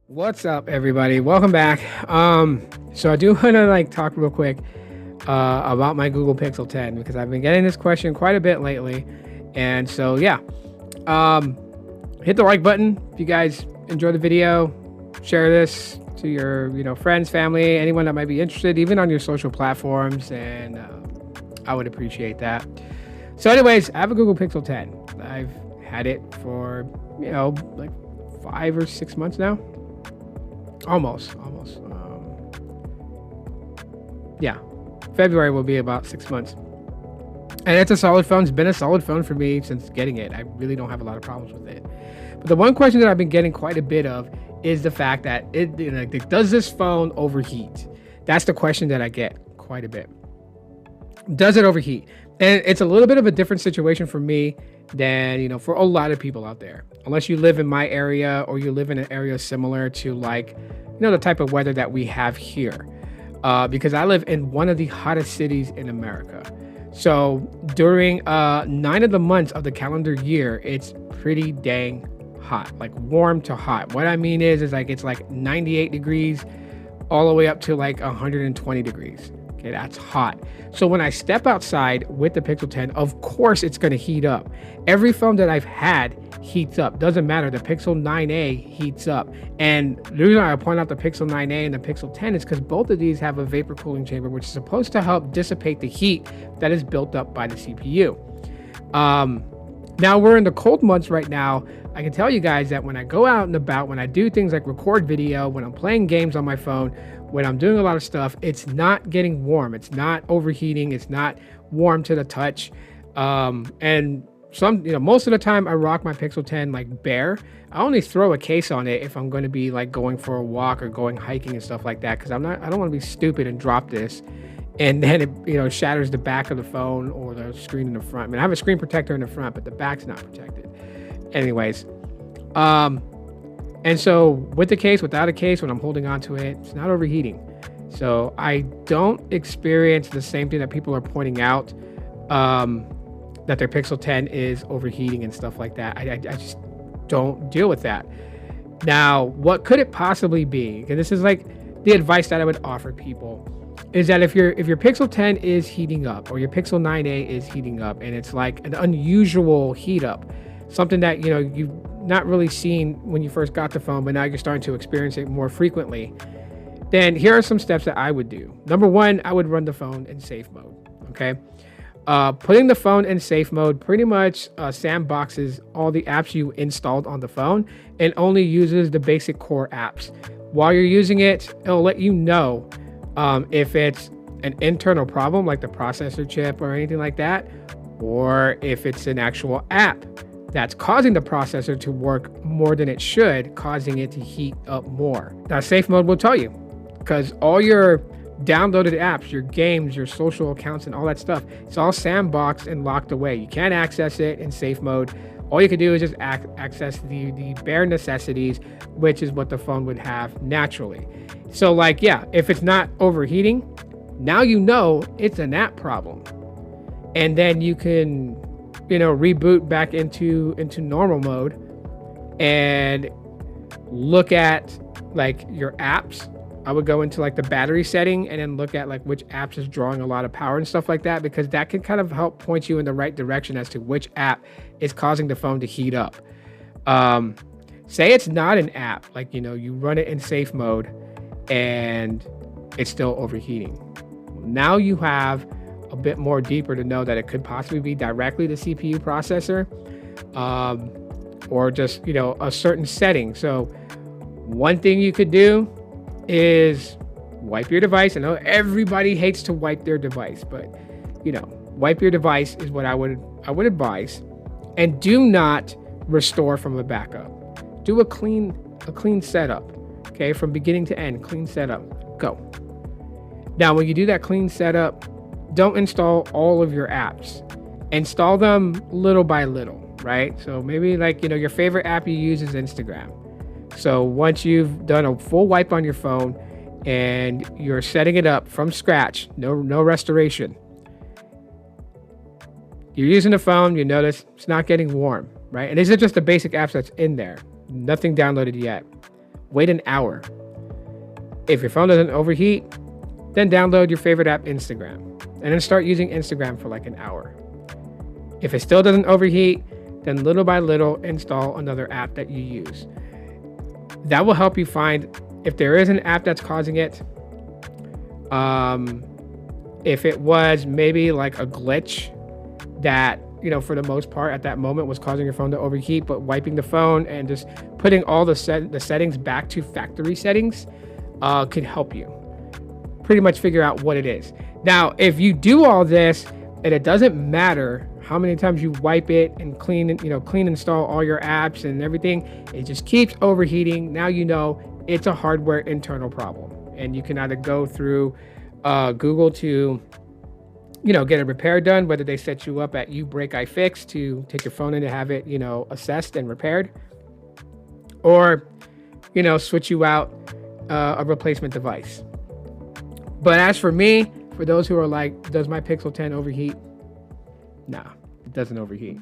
What's up, everybody? Welcome back. So I do want to talk real quick about my Google Pixel 10 because I've been getting this question quite a bit lately, and so yeah, hit the like button if you guys enjoy the video. Share this to your friends, family, anyone that might be interested, even on your social platforms, and I would appreciate that. So, anyways, I have a Google Pixel 10. I've had it for like 5 or 6 months now. Almost. Yeah, February will be about 6 months. And it's a solid phone. It's been a solid phone for me since getting it. I really don't have a lot of problems with it. But the one question that I've been getting quite a bit of is the fact that does this phone overheat? That's the question that I get quite a bit. Does it overheat? And it's a little bit of a different situation for me than for a lot of people out there, unless you live in my area or you live in an area similar to the type of weather that we have here, because I live in one of the hottest cities in America. So during 9 of the months of the calendar year, it's pretty dang hot, like warm to hot. What I mean is it's like 98 degrees all the way up to like 120 degrees. Okay, that's hot. So when I step outside with the Pixel 10, of course it's going to heat up. Every phone that I've had heats up. Doesn't matter. The Pixel 9a heats up. And the reason I point out the Pixel 9a and the Pixel 10 is because both of these have a vapor cooling chamber, which is supposed to help dissipate the heat that is built up by the CPU. Now we're in the cold months right now. I can tell you guys that when I go out and about, when I do things like record video, when I'm playing games on my phone, when I'm doing a lot of stuff, it's not getting warm. It's not overheating. It's not warm to the touch. And most of the time I rock my Pixel 10 like bare. I only throw a case on it if I'm going to be like going for a walk or going hiking and stuff like that, because I don't want to be stupid and drop this and then it shatters the back of the phone or the screen in the front. I mean, I have a screen protector in the front, but the back's not protected. Anyways, and so with the case, without a case, when I'm holding on to it, it's not overheating. So I don't experience the same thing that people are pointing out, that their Pixel 10 is overheating and stuff like that. I just don't deal with that. Now, what could it possibly be? And this is like the advice that I would offer people, is that if your Pixel 10 is heating up or your Pixel 9a is heating up and it's like an unusual heat up, something that you've not really seen when you first got the phone, but now you're starting to experience it more frequently, then here are some steps that I would do. Number one, I would run the phone in safe mode. Okay. Putting the phone in safe mode pretty much sandboxes all the apps you installed on the phone and only uses the basic core apps. While you're using it, it'll let you know if it's an internal problem like the processor chip or anything like that, or if it's an actual app that's causing the processor to work more than it should, causing it to heat up more. Now, safe mode will tell you, because all your downloaded apps, your games, your social accounts, and all that stuff, it's all sandboxed and locked away. You can't access it in safe mode. All you can do is just access the bare necessities, which is what the phone would have naturally. So if it's not overheating, now it's an app problem. And then you can reboot back into normal mode and look at your apps. I would go into the battery setting and then look at which apps is drawing a lot of power and stuff like that, because that can kind of help point you in the right direction as to which app is causing the phone to heat up. Say it's not an app, you run it in safe mode and it's still overheating. Now you have a bit more deeper to know that it could possibly be directly the CPU processor, or just a certain setting. So one thing you could do is wipe your device. I know everybody hates to wipe their device, but wipe your device is what I would advise. And do not restore from a backup. Do a clean setup. Okay, from beginning to end, clean setup. Go. Now, when you do that clean setup, don't install all of your apps. Install them little by little, right? So maybe your favorite app you use is Instagram. So once you've done a full wipe on your phone and you're setting it up from scratch, no restoration, you're using the phone, you notice it's not getting warm, right? And these are just the basic apps that's in there. Nothing downloaded yet. wait an hour. If your phone doesn't overheat, then download your favorite app, Instagram, and then start using Instagram for like an hour. If it still doesn't overheat, then little by little install another app that you use. That will help you find if there is an app that's causing it. If it was maybe like a glitch that, for the most part at that moment was causing your phone to overheat, but wiping the phone and just putting all the settings back to factory settings could help you pretty much figure out what it is. Now, if you do all this and it doesn't matter how many times you wipe it and clean install all your apps and everything, it just keeps overheating. Now it's a hardware internal problem, and you can either go through Google to get a repair done, whether they set you up at You Break I Fix to take your phone in to have it assessed and repaired, or switch you out a replacement device. But as for me, for those who are like, does my Pixel 10 overheat? Nah, it doesn't overheat.